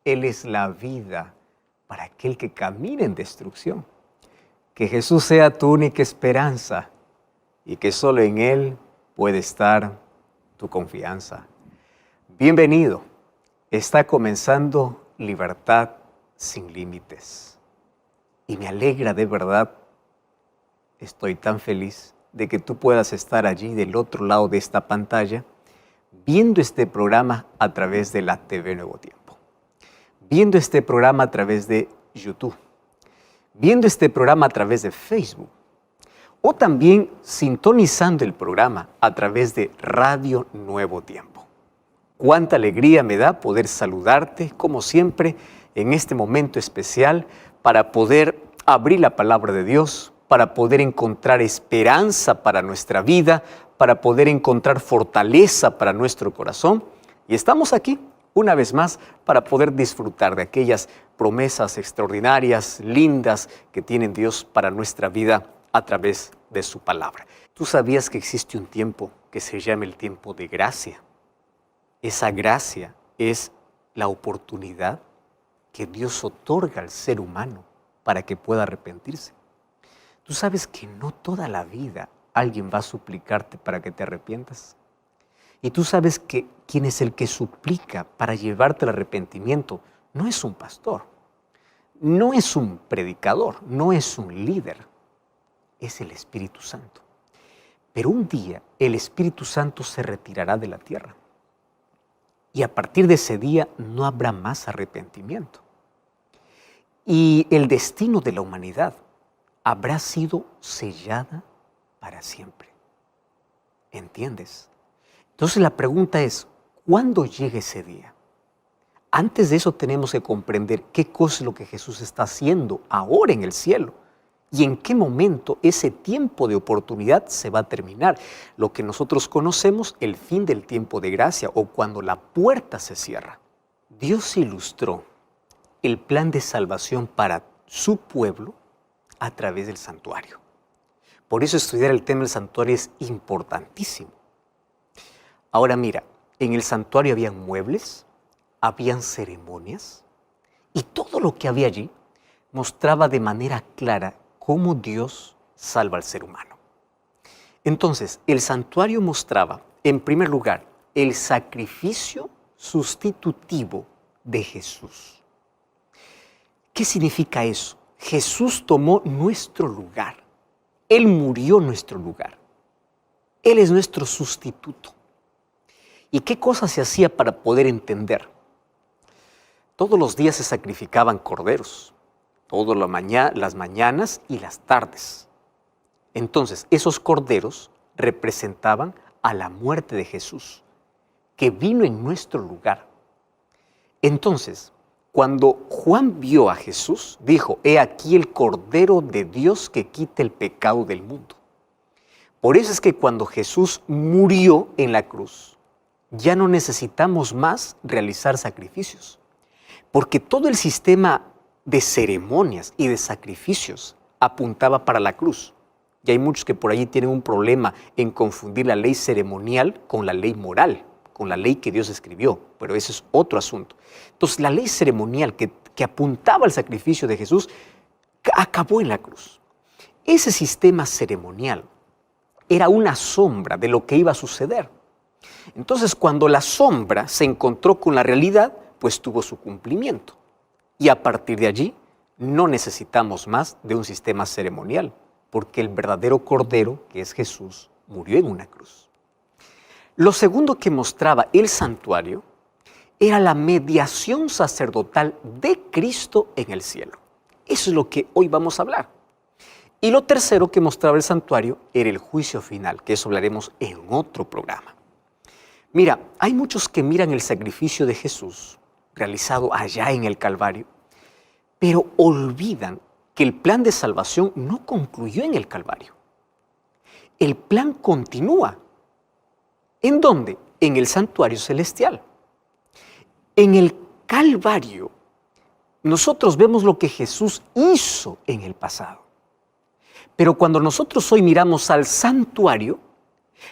Él es la vida para aquel que camina en destrucción. Que Jesús sea tu única esperanza y que solo en Él puede estar tu confianza. Bienvenido. Está comenzando Libertad sin Límites. Y me alegra de verdad, estoy tan feliz de que tú puedas estar allí del otro lado de esta pantalla viendo este programa a través de la TV Nuevo Tiempo, viendo este programa a través de YouTube, viendo este programa a través de Facebook o también sintonizando el programa a través de Radio Nuevo Tiempo. Cuánta alegría me da poder saludarte, como siempre, en este momento especial para poder abrir la palabra de Dios, para poder encontrar esperanza para nuestra vida, para poder encontrar fortaleza para nuestro corazón. Y estamos aquí, una vez más, para poder disfrutar de aquellas promesas extraordinarias, lindas, que tiene Dios para nuestra vida a través de su palabra. ¿Tú sabías que existe un tiempo que se llama el tiempo de gracia? Esa gracia es la oportunidad que Dios otorga al ser humano para que pueda arrepentirse. Tú sabes que no toda la vida alguien va a suplicarte para que te arrepientas. Y tú sabes que quien es el que suplica para llevarte al arrepentimiento no es un pastor, no es un predicador, no es un líder, es el Espíritu Santo. Pero un día el Espíritu Santo se retirará de la tierra. Y a partir de ese día no habrá más arrepentimiento. Y el destino de la humanidad habrá sido sellada para siempre. ¿Entiendes? Entonces la pregunta es, ¿cuándo llega ese día? Antes de eso tenemos que comprender qué cosa es lo que Jesús está haciendo ahora en el cielo y en qué momento ese tiempo de oportunidad se va a terminar. Lo que nosotros conocemos, el fin del tiempo de gracia o cuando la puerta se cierra. Dios ilustró el plan de salvación para su pueblo a través del santuario. Por eso estudiar el tema del santuario es importantísimo. Ahora mira, en el santuario habían muebles, habían ceremonias y todo lo que había allí mostraba de manera clara cómo Dios salva al ser humano. Entonces, el santuario mostraba, en primer lugar, el sacrificio sustitutivo de Jesús. ¿Qué significa eso? Jesús tomó nuestro lugar. Él murió en nuestro lugar. Él es nuestro sustituto. ¿Y qué cosa se hacía para poder entender? Todos los días se sacrificaban corderos, todas las mañanas y las tardes. Entonces, esos corderos representaban a la muerte de Jesús, que vino en nuestro lugar. Entonces, cuando Juan vio a Jesús, dijo, he aquí el Cordero de Dios que quita el pecado del mundo. Por eso es que cuando Jesús murió en la cruz, ya no necesitamos más realizar sacrificios, porque todo el sistema de ceremonias y de sacrificios apuntaba para la cruz. Y hay muchos que por allí tienen un problema en confundir la ley ceremonial con la ley moral, con la ley que Dios escribió, pero ese es otro asunto. Entonces, la ley ceremonial que apuntaba al sacrificio de Jesús acabó en la cruz. Ese sistema ceremonial era una sombra de lo que iba a suceder. Entonces, cuando la sombra se encontró con la realidad, pues tuvo su cumplimiento. Y a partir de allí, no necesitamos más de un sistema ceremonial, porque el verdadero Cordero, que es Jesús, murió en una cruz. Lo segundo que mostraba el santuario era la mediación sacerdotal de Cristo en el cielo. Eso es lo que hoy vamos a hablar. Y lo tercero que mostraba el santuario era el juicio final, que eso hablaremos en otro programa. Mira, hay muchos que miran el sacrificio de Jesús realizado allá en el Calvario, pero olvidan que el plan de salvación no concluyó en el Calvario. El plan continúa. ¿En dónde? En el santuario celestial. En el Calvario, nosotros vemos lo que Jesús hizo en el pasado. Pero cuando nosotros hoy miramos al santuario,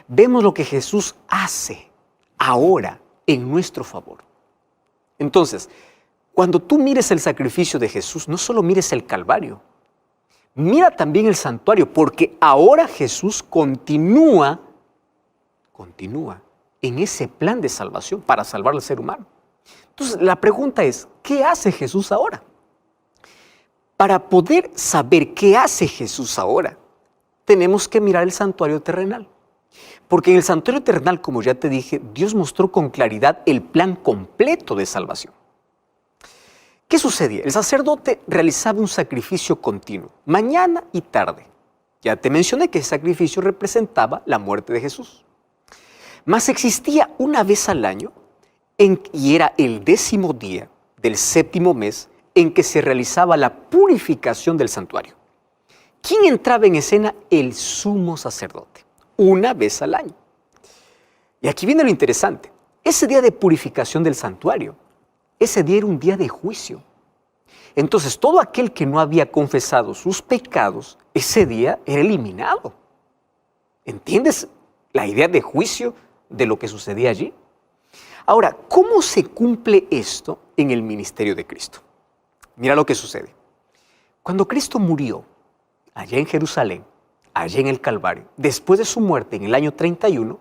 vemos lo que Jesús hace ahora en nuestro favor. Entonces, cuando tú mires el sacrificio de Jesús, no solo mires el Calvario, mira también el santuario, porque ahora Jesús continúa en ese plan de salvación para salvar al ser humano. Entonces, la pregunta es, ¿qué hace Jesús ahora? Para poder saber qué hace Jesús ahora, tenemos que mirar el santuario terrenal. Porque en el santuario terrenal, como ya te dije, Dios mostró con claridad el plan completo de salvación. ¿Qué sucedía? El sacerdote realizaba un sacrificio continuo, mañana y tarde. Ya te mencioné que ese sacrificio representaba la muerte de Jesús. Mas existía una vez al año, y era el 10º día del 7º mes, en que se realizaba la purificación del santuario. ¿Quién entraba en escena? El sumo sacerdote, una vez al año. Y aquí viene lo interesante. Ese día de purificación del santuario, ese día era un día de juicio. Entonces, todo aquel que no había confesado sus pecados, ese día era eliminado. ¿Entiendes la idea de juicio de lo que sucedía allí? Ahora, ¿cómo se cumple esto en el ministerio de Cristo? Mira lo que sucede. Cuando Cristo murió, allá en Jerusalén, allá en el Calvario, después de su muerte en el año 31,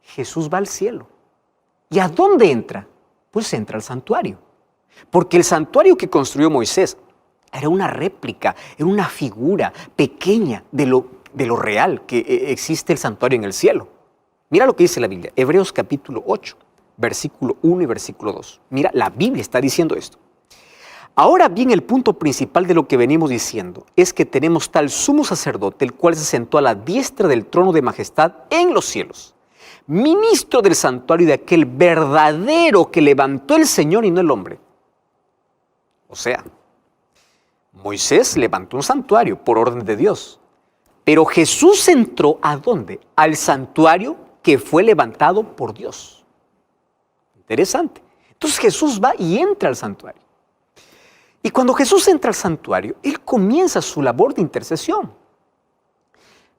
Jesús va al cielo. ¿Y a dónde entra? Pues entra al santuario. Porque el santuario que construyó Moisés era una réplica, era una figura pequeña de lo real que existe el santuario en el cielo. Mira lo que dice la Biblia, Hebreos capítulo 8, versículo 1 y versículo 2. Mira, la Biblia está diciendo esto. Ahora bien, el punto principal de lo que venimos diciendo es que tenemos tal sumo sacerdote, el cual se sentó a la diestra del trono de majestad en los cielos, ministro del santuario de aquel verdadero que levantó el Señor y no el hombre. O sea, Moisés levantó un santuario por orden de Dios, pero Jesús entró ¿a dónde? Al santuario que fue levantado por Dios. Interesante. Entonces Jesús va y entra al santuario. Y cuando Jesús entra al santuario, Él comienza su labor de intercesión.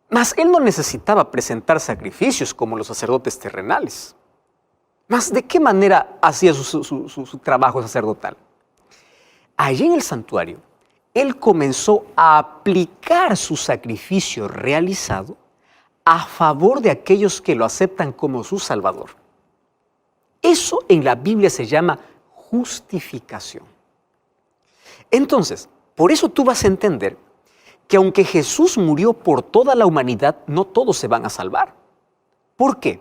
Mas Él no necesitaba presentar sacrificios como los sacerdotes terrenales. Mas ¿de qué manera hacía su trabajo sacerdotal? Allí en el santuario, Él comenzó a aplicar su sacrificio realizado a favor de aquellos que lo aceptan como su Salvador. Eso en la Biblia se llama justificación. Entonces, por eso tú vas a entender que aunque Jesús murió por toda la humanidad, no todos se van a salvar. ¿Por qué?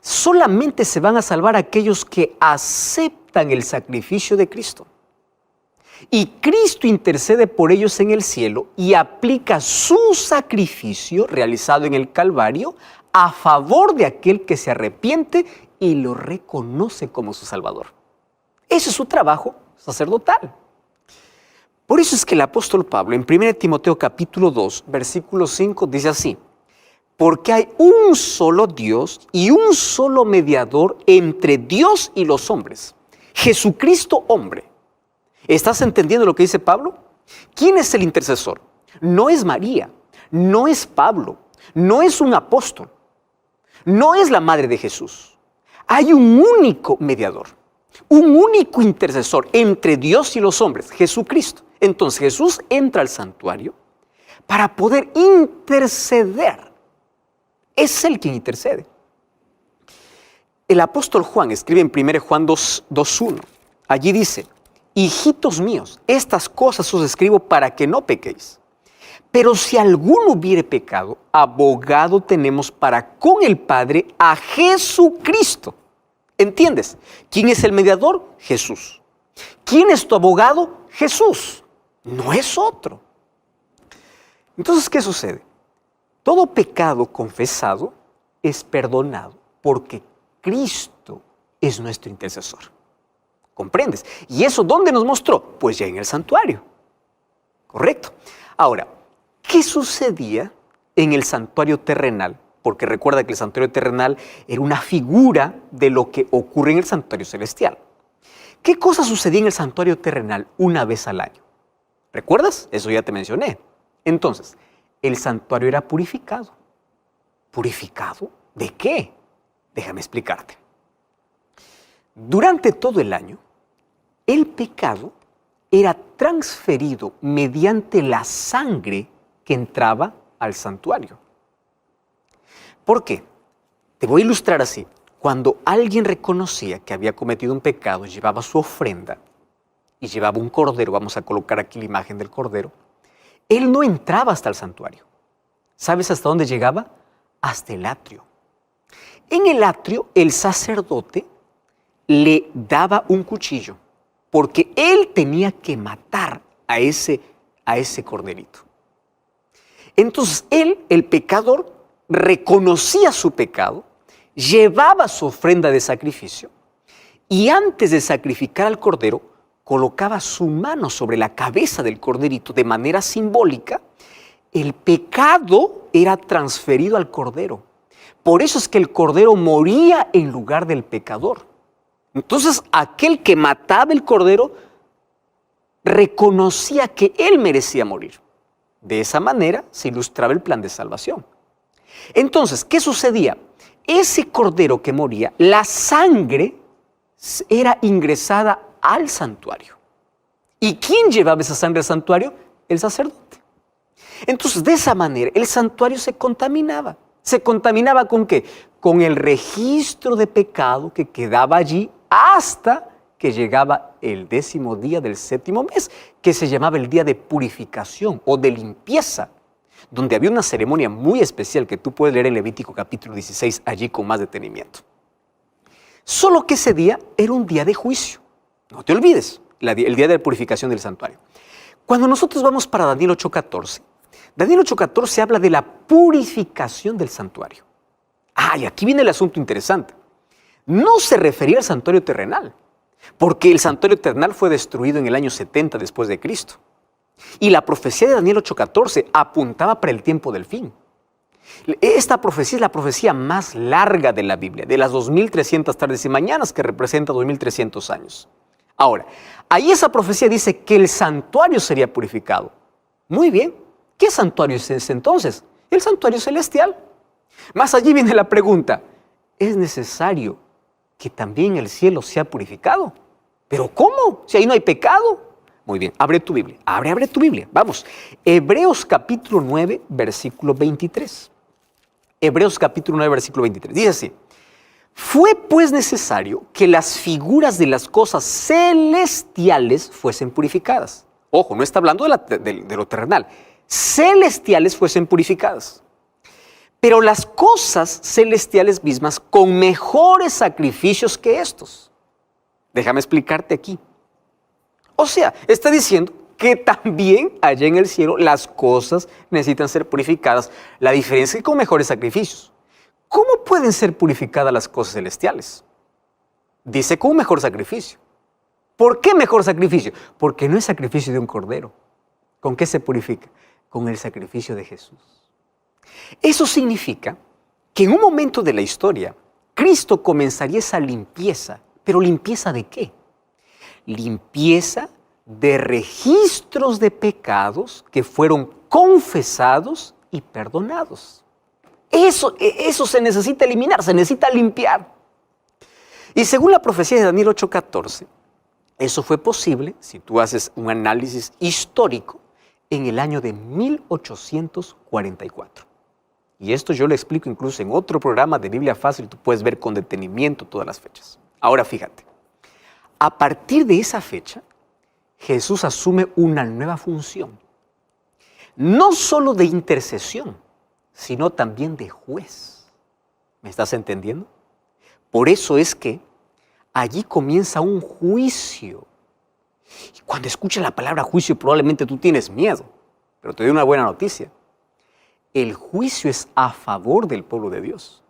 Solamente se van a salvar aquellos que aceptan el sacrificio de Cristo. Y Cristo intercede por ellos en el cielo y aplica su sacrificio realizado en el Calvario a favor de aquel que se arrepiente y lo reconoce como su Salvador. Ese es su trabajo sacerdotal. Por eso es que el apóstol Pablo en 1 Timoteo capítulo 2, versículo 5 dice así: porque hay un solo Dios y un solo mediador entre Dios y los hombres, Jesucristo hombre. ¿Estás entendiendo lo que dice Pablo? ¿Quién es el intercesor? No es María, no es Pablo, no es un apóstol, no es la madre de Jesús. Hay un único mediador, un único intercesor entre Dios y los hombres, Jesucristo. Entonces Jesús entra al santuario para poder interceder. Es Él quien intercede. El apóstol Juan escribe en 1 Juan 2:1. Allí dice: hijitos míos, estas cosas os escribo para que no pequéis. Pero si alguno hubiere pecado, abogado tenemos para con el Padre a Jesucristo. ¿Entiendes? ¿Quién es el mediador? Jesús. ¿Quién es tu abogado? Jesús. No es otro. Entonces, ¿qué sucede? Todo pecado confesado es perdonado porque Cristo es nuestro intercesor. ¿Comprendes? ¿Y eso dónde nos mostró? Pues ya en el santuario. ¿Correcto? Ahora, ¿qué sucedía en el santuario terrenal? Porque recuerda que el santuario terrenal era una figura de lo que ocurre en el santuario celestial. ¿Qué cosa sucedía en el santuario terrenal una vez al año? ¿Recuerdas? Eso ya te mencioné. Entonces, el santuario era purificado. ¿Purificado? ¿De qué? Déjame explicarte. Durante todo el año, el pecado era transferido mediante la sangre que entraba al santuario. ¿Por qué? Te voy a ilustrar así. Cuando alguien reconocía que había cometido un pecado, llevaba su ofrenda y llevaba un cordero, vamos a colocar aquí la imagen del cordero, él no entraba hasta el santuario. ¿Sabes hasta dónde llegaba? Hasta el atrio. En el atrio, el sacerdote le daba un cuchillo, porque él tenía que matar a ese corderito. Entonces él, el pecador, reconocía su pecado, llevaba su ofrenda de sacrificio y antes de sacrificar al cordero, colocaba su mano sobre la cabeza del corderito de manera simbólica. El pecado era transferido al cordero. Por eso es que el cordero moría en lugar del pecador. Entonces, aquel que mataba el cordero reconocía que él merecía morir. De esa manera se ilustraba el plan de salvación. Entonces, ¿qué sucedía? Ese cordero que moría, la sangre era ingresada al santuario. ¿Y quién llevaba esa sangre al santuario? El sacerdote. Entonces, de esa manera, el santuario se contaminaba. ¿Se contaminaba con qué? Con el registro de pecado que quedaba allí hasta que llegaba el 10º día del 7º mes, que se llamaba el día de purificación o de limpieza, donde había una ceremonia muy especial que tú puedes leer en Levítico capítulo 16 allí con más detenimiento. Solo que ese día era un día de juicio. No te olvides, el día de la purificación del santuario. Cuando nosotros vamos para Daniel 8:14, Daniel 8:14 habla de la purificación del santuario. Y aquí viene el asunto interesante. No se refería al santuario terrenal, porque el santuario terrenal fue destruido en el año 70 después de Cristo. Y la profecía de Daniel 8:14 apuntaba para el tiempo del fin. Esta profecía es la profecía más larga de la Biblia, de las 2300 tardes y mañanas, que representa 2300 años. Ahora, ahí esa profecía dice que el santuario sería purificado. Muy bien, ¿qué santuario es ese entonces? El santuario celestial. Más allí viene la pregunta, ¿es necesario que también el cielo sea purificado? ¿Pero cómo? Si ahí no hay pecado. Muy bien, abre tu Biblia, abre tu Biblia. Vamos, Hebreos capítulo 9, versículo 23. Hebreos capítulo 9, versículo 23. Dice así, fue pues necesario que las figuras de las cosas celestiales fuesen purificadas. Ojo, no está hablando de lo terrenal. Celestiales fuesen purificadas. Pero las cosas celestiales mismas con mejores sacrificios que estos. Déjame explicarte aquí. O sea, está diciendo que también allá en el cielo las cosas necesitan ser purificadas. La diferencia es que con mejores sacrificios. ¿Cómo pueden ser purificadas las cosas celestiales? Dice con un mejor sacrificio. ¿Por qué mejor sacrificio? Porque no es sacrificio de un cordero. ¿Con qué se purifica? Con el sacrificio de Jesús. Eso significa que en un momento de la historia, Cristo comenzaría esa limpieza. ¿Pero limpieza de qué? Limpieza de registros de pecados que fueron confesados y perdonados. Eso se necesita eliminar, se necesita limpiar. Y según la profecía de Daniel 8:14, eso fue posible, si tú haces un análisis histórico, en el año de 1844. Y esto yo lo explico incluso en otro programa de Biblia Fácil, tú puedes ver con detenimiento todas las fechas. Ahora fíjate, a partir de esa fecha, Jesús asume una nueva función, no solo de intercesión, sino también de juez. ¿Me estás entendiendo? Por eso es que allí comienza un juicio. Y cuando escuchas la palabra juicio probablemente tú tienes miedo, pero te doy una buena noticia. El juicio es a favor del pueblo de Dios.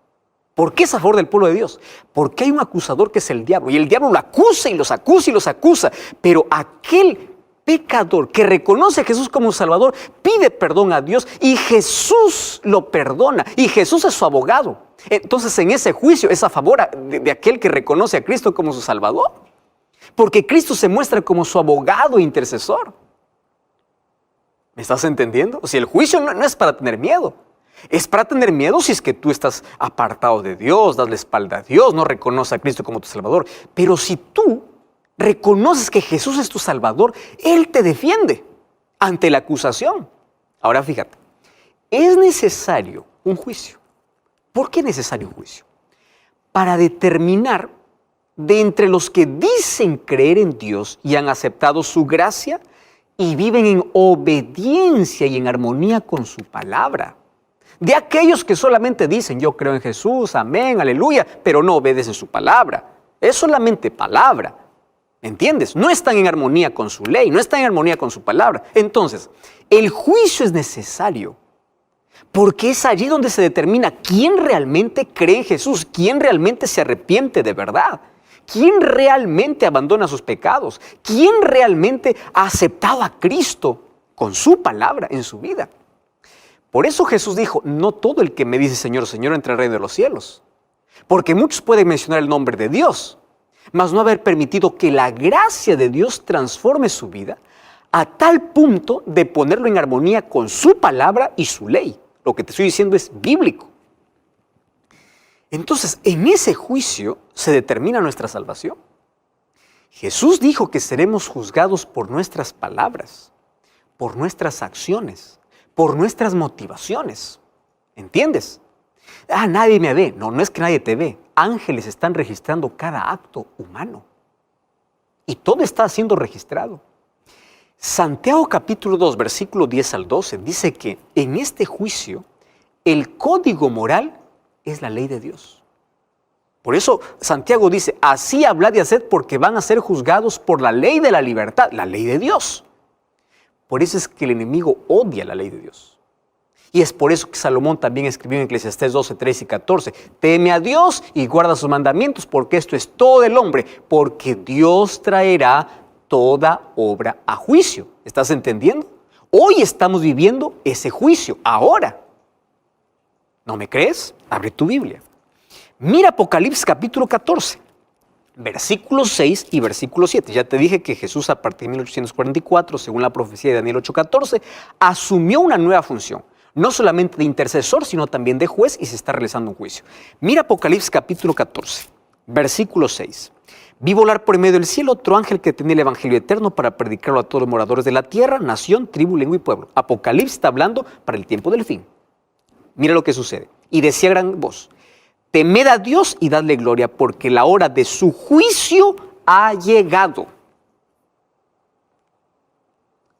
¿Por qué es a favor del pueblo de Dios? Porque hay un acusador que es el diablo, y el diablo lo acusa y los acusa y los acusa, pero aquel pecador que reconoce a Jesús como Salvador pide perdón a Dios y Jesús lo perdona y Jesús es su abogado. Entonces en ese juicio es a favor de aquel que reconoce a Cristo como su Salvador, porque Cristo se muestra como su abogado e intercesor. ¿Me estás entendiendo? O sea, el juicio no es para tener miedo. Es para tener miedo si es que tú estás apartado de Dios, das la espalda a Dios, no reconoces a Cristo como tu Salvador. Pero si tú reconoces que Jesús es tu Salvador, Él te defiende ante la acusación. Ahora fíjate, es necesario un juicio. ¿Por qué es necesario un juicio? Para determinar de entre los que dicen creer en Dios y han aceptado su gracia y viven en obediencia y en armonía con su palabra. De aquellos que solamente dicen, yo creo en Jesús, amén, aleluya, pero no obedecen su palabra. Es solamente palabra. ¿Me entiendes? No están en armonía con su ley, no están en armonía con su palabra. Entonces, el juicio es necesario porque es allí donde se determina quién realmente cree en Jesús, quién realmente se arrepiente de verdad, quién realmente abandona sus pecados, quién realmente ha aceptado a Cristo con su palabra en su vida. Por eso Jesús dijo, no todo el que me dice Señor, Señor entra al reino de los cielos. Porque muchos pueden mencionar el nombre de Dios, mas no haber permitido que la gracia de Dios transforme su vida a tal punto de ponerlo en armonía con su palabra y su ley. Lo que te estoy diciendo es bíblico. Entonces, en ese juicio se determina nuestra salvación. Jesús dijo que seremos juzgados por nuestras palabras, por nuestras acciones, por nuestras motivaciones. ¿Entiendes? Nadie me ve. No, no es que nadie te ve. Ángeles están registrando cada acto humano. Y todo está siendo registrado. Santiago capítulo 2, versículo 10 al 12, dice que en este juicio el código moral es la ley de Dios. Por eso Santiago dice, así hablad y haced porque van a ser juzgados por la ley de la libertad, la ley de Dios. Por eso es que el enemigo odia la ley de Dios. Y es por eso que Salomón también escribió en Eclesiastés 12, 13 y 14, teme a Dios y guarda sus mandamientos, porque esto es todo del hombre, porque Dios traerá toda obra a juicio. ¿Estás entendiendo? Hoy estamos viviendo ese juicio, ahora. ¿No me crees? Abre tu Biblia. Mira Apocalipsis capítulo 14, versículos 6 y versículo 7. Ya te dije que Jesús a partir de 1844, según la profecía de Daniel 8:14, asumió una nueva función. No solamente de intercesor, sino también de juez, y se está realizando un juicio. Mira Apocalipsis capítulo 14, versículo 6. Vi volar por en medio del cielo otro ángel que tenía el evangelio eterno para predicarlo a todos los moradores de la tierra, nación, tribu, lengua y pueblo. Apocalipsis está hablando para el tiempo del fin. Mira lo que sucede. Y decía a gran voz, temed a Dios y dadle gloria, porque la hora de su juicio ha llegado.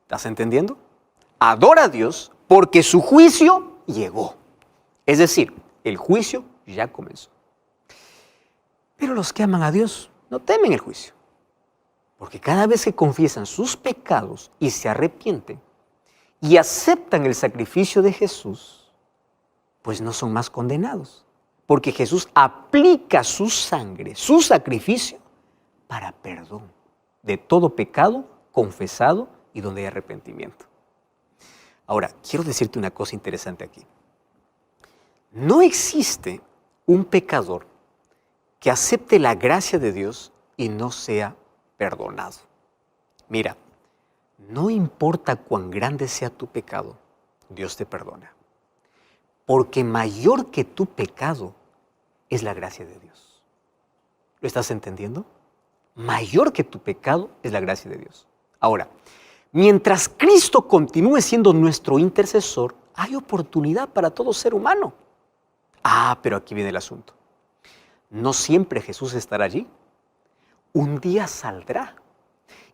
¿Estás entendiendo? Adora a Dios porque su juicio llegó. Es decir, el juicio ya comenzó. Pero los que aman a Dios no temen el juicio, porque cada vez que confiesan sus pecados y se arrepienten y aceptan el sacrificio de Jesús, pues no son más condenados, porque Jesús aplica su sangre, su sacrificio, para perdón de todo pecado confesado y donde hay arrepentimiento. Ahora, quiero decirte una cosa interesante aquí. No existe un pecador que acepte la gracia de Dios y no sea perdonado. Mira, no importa cuán grande sea tu pecado, Dios te perdona. Porque mayor que tu pecado es la gracia de Dios. ¿Lo estás entendiendo? Mayor que tu pecado es la gracia de Dios. Ahora, mientras Cristo continúe siendo nuestro intercesor, hay oportunidad para todo ser humano. Pero aquí viene el asunto. No siempre Jesús estará allí. Un día saldrá.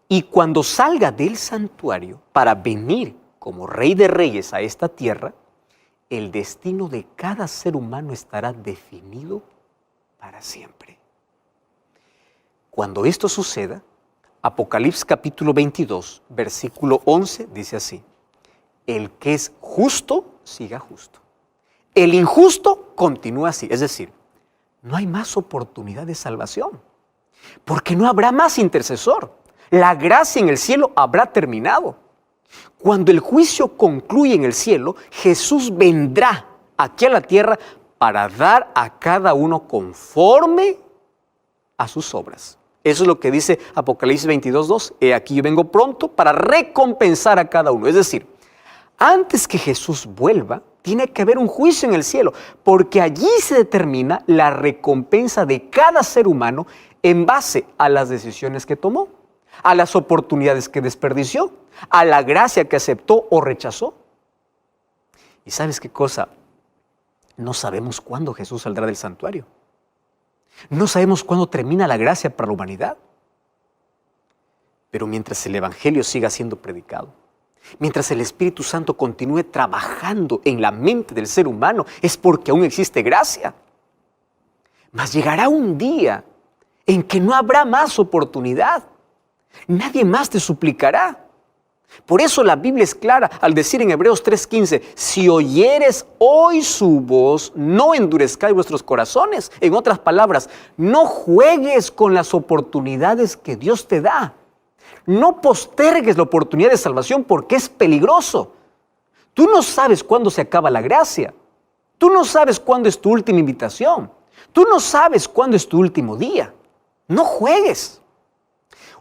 Y cuando salga del santuario para venir como Rey de Reyes a esta tierra, el destino de cada ser humano estará definido para siempre. Cuando esto suceda, Apocalipsis capítulo 22, versículo 11, dice así, el que es justo, siga justo. El injusto continúa así, es decir, no hay más oportunidad de salvación, porque no habrá más intercesor. La gracia en el cielo habrá terminado. Cuando el juicio concluye en el cielo, Jesús vendrá aquí a la tierra para dar a cada uno conforme a sus obras. Eso es lo que dice Apocalipsis 22:2. He aquí yo vengo pronto para recompensar a cada uno. Es decir, antes que Jesús vuelva, tiene que haber un juicio en el cielo, porque allí se determina la recompensa de cada ser humano en base a las decisiones que tomó. a las oportunidades que desperdició, a la gracia que aceptó o rechazó. ¿Y sabes qué cosa? No sabemos cuándo Jesús saldrá del santuario. No sabemos cuándo termina la gracia para la humanidad. Pero mientras el Evangelio siga siendo predicado, mientras el Espíritu Santo continúe trabajando en la mente del ser humano, es porque aún existe gracia. Mas llegará un día en que no habrá más oportunidad. Nadie más te suplicará. Por eso la Biblia es clara al decir en Hebreos 3:15, si oyeres hoy su voz, no endurezcáis vuestros corazones. En otras palabras, no juegues con las oportunidades que Dios te da. No postergues la oportunidad de salvación porque es peligroso. Tú no sabes cuándo se acaba la gracia. Tú no sabes cuándo es tu última invitación. Tú no sabes cuándo es tu último día. No juegues.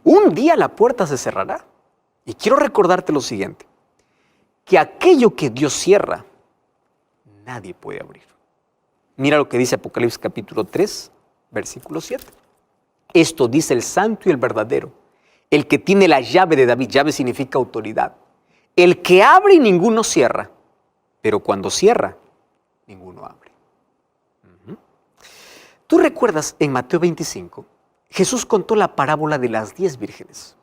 Un día la puerta se cerrará. Y quiero recordarte lo siguiente, que aquello que Dios cierra, nadie puede abrir. Mira lo que dice Apocalipsis capítulo 3, versículo 7. Esto dice el santo y el verdadero, el que tiene la llave de David. Llave significa autoridad. El que abre y ninguno cierra, pero cuando cierra, ninguno abre. ¿Tú recuerdas en Mateo 25? Jesús contó la parábola de las 10 vírgenes.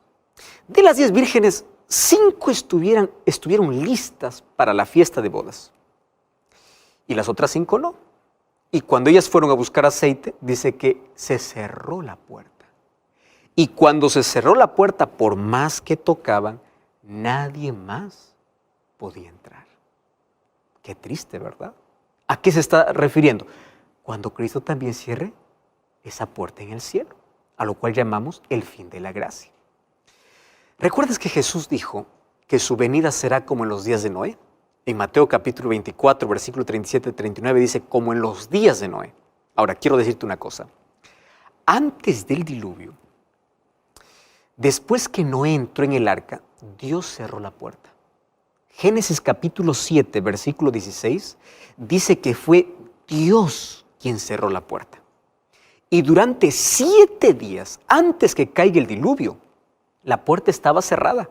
De las 10 vírgenes, 5 estuvieron listas para la fiesta de bodas. Y las otras 5 no. Y cuando ellas fueron a buscar aceite, dice que se cerró la puerta. Y cuando se cerró la puerta, por más que tocaban, nadie más podía entrar. Qué triste, ¿verdad? ¿A qué se está refiriendo? Cuando Cristo también cierre esa puerta en el cielo, a lo cual llamamos el fin de la gracia. ¿Recuerdas que Jesús dijo que su venida será como en los días de Noé? En Mateo capítulo 24, versículo 37-39 dice, como en los días de Noé. Ahora, quiero decirte una cosa. Antes del diluvio, después que Noé entró en el arca, Dios cerró la puerta. Génesis capítulo 7, versículo 16, dice que fue Dios quien cerró la puerta. Y durante 7 días, antes que caiga el diluvio, la puerta estaba cerrada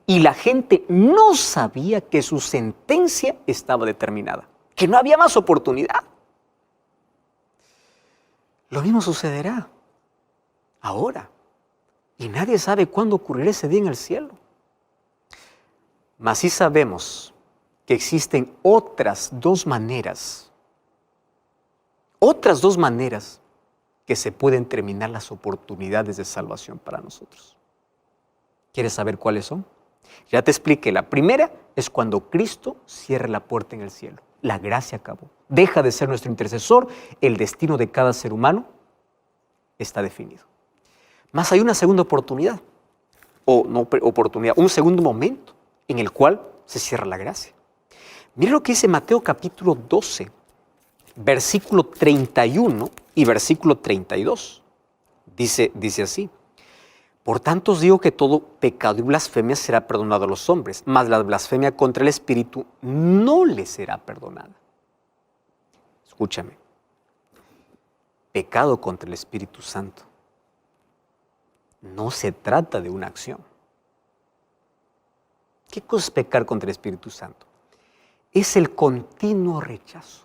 y la gente no sabía que su sentencia estaba determinada, que no había más oportunidad. Lo mismo sucederá ahora y nadie sabe cuándo ocurrirá ese día en el cielo. Mas sí sabemos que existen otras dos maneras que se pueden terminar las oportunidades de salvación para nosotros. ¿Quieres saber cuáles son? Ya te expliqué. La primera es cuando Cristo cierre la puerta en el cielo. La gracia acabó. Deja de ser nuestro intercesor. El destino de cada ser humano está definido. Mas hay una segunda oportunidad. Un segundo momento en el cual se cierra la gracia. Mira lo que dice Mateo capítulo 12, versículo 31 y versículo 32. Dice así. Por tanto os digo que todo pecado y blasfemia será perdonado a los hombres, mas la blasfemia contra el Espíritu no le será perdonada. Escúchame. Pecado contra el Espíritu Santo. No se trata de una acción. ¿Qué cosa es pecar contra el Espíritu Santo? Es el continuo rechazo,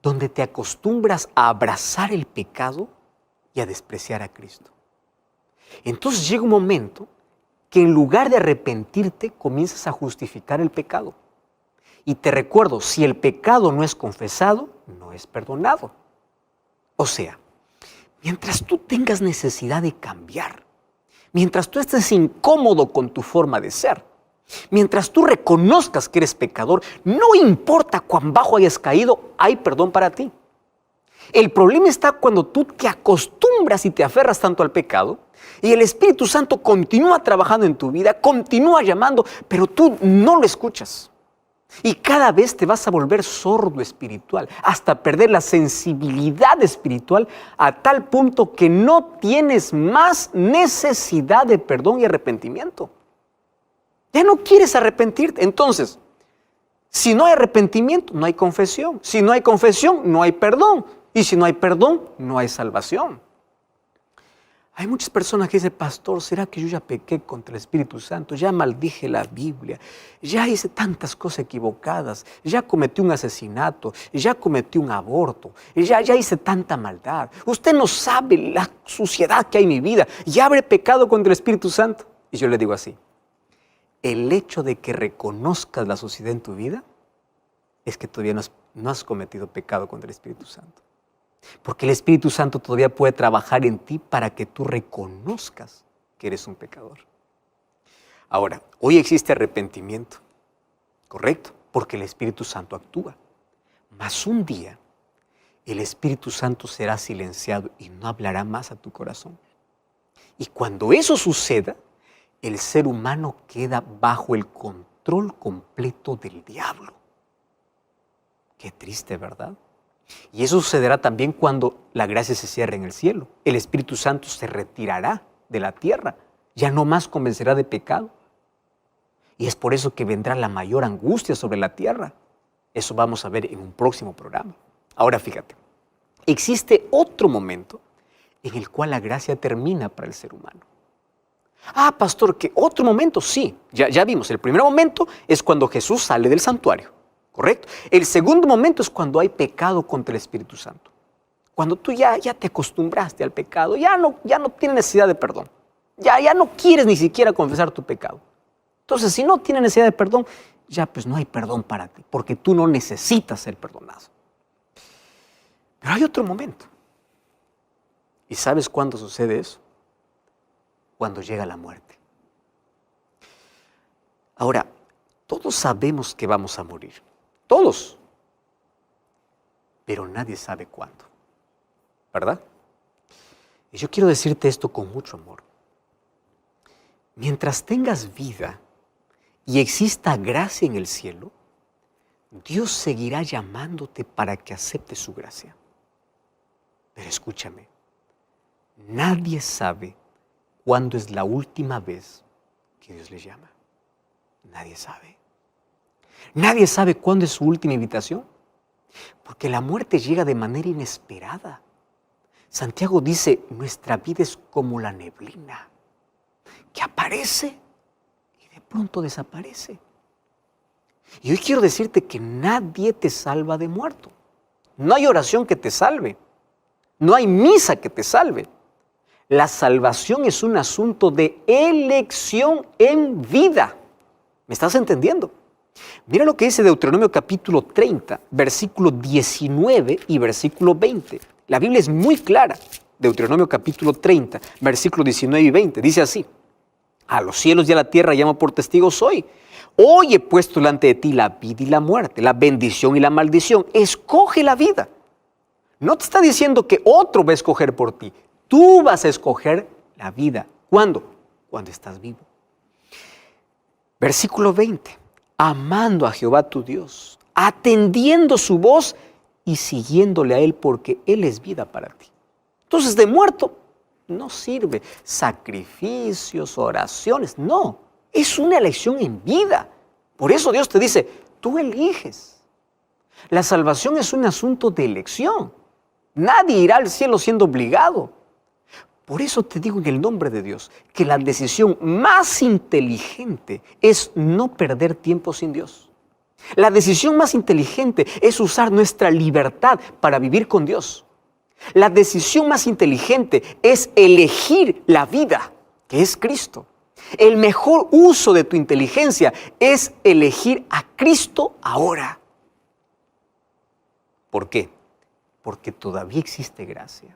donde te acostumbras a abrazar el pecado y a despreciar a Cristo. Entonces llega un momento que en lugar de arrepentirte, comienzas a justificar el pecado. Y te recuerdo, si el pecado no es confesado, no es perdonado. O sea, mientras tú tengas necesidad de cambiar, mientras tú estés incómodo con tu forma de ser, mientras tú reconozcas que eres pecador, no importa cuán bajo hayas caído, hay perdón para ti. El problema está cuando tú te acostumbras y te aferras tanto al pecado y el Espíritu Santo continúa trabajando en tu vida, continúa llamando, pero tú no lo escuchas. Y cada vez te vas a volver sordo espiritual, hasta perder la sensibilidad espiritual a tal punto que no tienes más necesidad de perdón y arrepentimiento. Ya no quieres arrepentirte. Entonces, si no hay arrepentimiento, no hay confesión. Si no hay confesión, no hay perdón. Y si no hay perdón, no hay salvación. Hay muchas personas que dicen, pastor, ¿será que yo ya pequé contra el Espíritu Santo? Ya maldije la Biblia, ya hice tantas cosas equivocadas, ya cometí un asesinato, ya cometí un aborto, ya hice tanta maldad. Usted no sabe la suciedad que hay en mi vida, ya habré pecado contra el Espíritu Santo. Y yo le digo así, el hecho de que reconozcas la suciedad en tu vida es que todavía no has cometido pecado contra el Espíritu Santo. Porque el Espíritu Santo todavía puede trabajar en ti para que tú reconozcas que eres un pecador. Ahora, hoy existe arrepentimiento, ¿correcto? Porque el Espíritu Santo actúa. Mas un día, el Espíritu Santo será silenciado y no hablará más a tu corazón. Y cuando eso suceda, el ser humano queda bajo el control completo del diablo. Qué triste, ¿verdad? Y eso sucederá también cuando la gracia se cierre en el cielo. El Espíritu Santo se retirará de la tierra, ya no más convencerá de pecado. Y es por eso que vendrá la mayor angustia sobre la tierra. Eso vamos a ver en un próximo programa. Ahora fíjate, existe otro momento en el cual la gracia termina para el ser humano. Ah, pastor, ¿qué otro momento? Sí, ya vimos. El primer momento es cuando Jesús sale del santuario. ¿Correcto? El segundo momento es cuando hay pecado contra el Espíritu Santo. Cuando tú ya te acostumbraste al pecado, ya no tienes necesidad de perdón. Ya no quieres ni siquiera confesar tu pecado. Entonces, si no tienes necesidad de perdón, ya pues no hay perdón para ti, porque tú no necesitas ser perdonado. Pero hay otro momento. ¿Y sabes cuándo sucede eso? Cuando llega la muerte. Ahora, todos sabemos que vamos a morir. Todos. Pero nadie sabe cuándo. ¿Verdad? Y yo quiero decirte esto con mucho amor. Mientras tengas vida y exista gracia en el cielo, Dios seguirá llamándote para que aceptes su gracia. Pero escúchame, nadie sabe cuándo es la última vez que Dios le llama. Nadie sabe. Nadie sabe cuándo es su última invitación, porque la muerte llega de manera inesperada. Santiago dice, nuestra vida es como la neblina, que aparece y de pronto desaparece. Y hoy quiero decirte que nadie te salva de muerto. No hay oración que te salve. No hay misa que te salve. La salvación es un asunto de elección en vida. ¿Me estás entendiendo? Mira lo que dice Deuteronomio capítulo 30, versículo 19 y versículo 20. La Biblia es muy clara. Deuteronomio capítulo 30, versículo 19 y 20. Dice así, a los cielos y a la tierra llamo por testigos hoy. Hoy he puesto delante de ti la vida y la muerte, la bendición y la maldición. Escoge la vida. No te está diciendo que otro va a escoger por ti. Tú vas a escoger la vida. ¿Cuándo? Cuando estás vivo. Versículo 20. Amando a Jehová tu Dios, atendiendo su voz y siguiéndole a Él porque Él es vida para ti. Entonces de muerto no sirve sacrificios, oraciones, no. Es una elección en vida. Por eso Dios te dice, tú eliges. La salvación es un asunto de elección. Nadie irá al cielo siendo obligado. Por eso te digo en el nombre de Dios que la decisión más inteligente es no perder tiempo sin Dios. La decisión más inteligente es usar nuestra libertad para vivir con Dios. La decisión más inteligente es elegir la vida, que es Cristo. El mejor uso de tu inteligencia es elegir a Cristo ahora. ¿Por qué? Porque todavía existe gracia.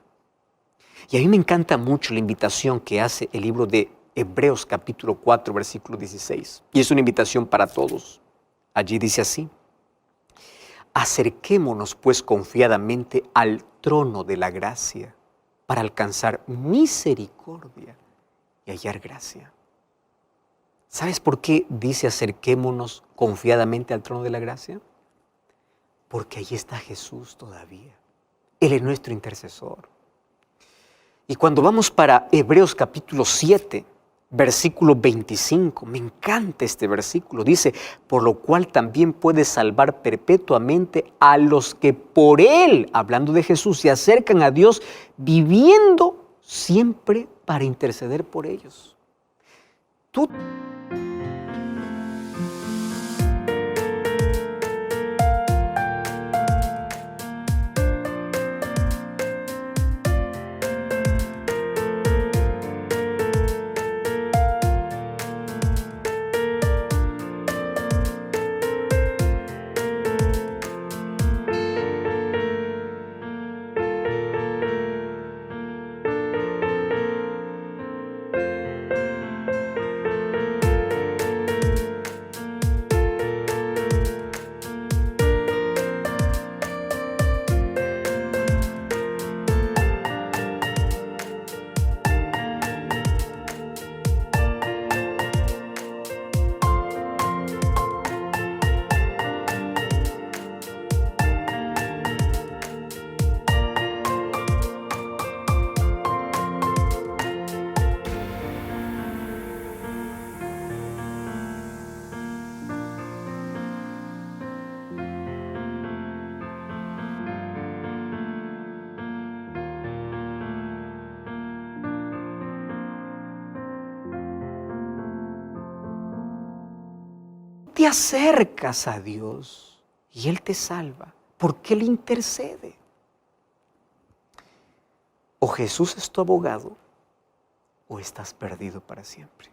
Y a mí me encanta mucho la invitación que hace el libro de Hebreos capítulo 4, versículo 16. Y es una invitación para todos. Allí dice así, acerquémonos pues confiadamente al trono de la gracia para alcanzar misericordia y hallar gracia. ¿Sabes por qué dice acerquémonos confiadamente al trono de la gracia? Porque ahí está Jesús todavía. Él es nuestro intercesor. Y cuando vamos para Hebreos capítulo 7, versículo 25, me encanta este versículo, dice, por lo cual también puede salvar perpetuamente a los que por Él, hablando de Jesús, se acercan a Dios viviendo siempre para interceder por ellos. Tú te acercas a Dios y Él te salva porque Él intercede. O Jesús es tu abogado o estás perdido para siempre.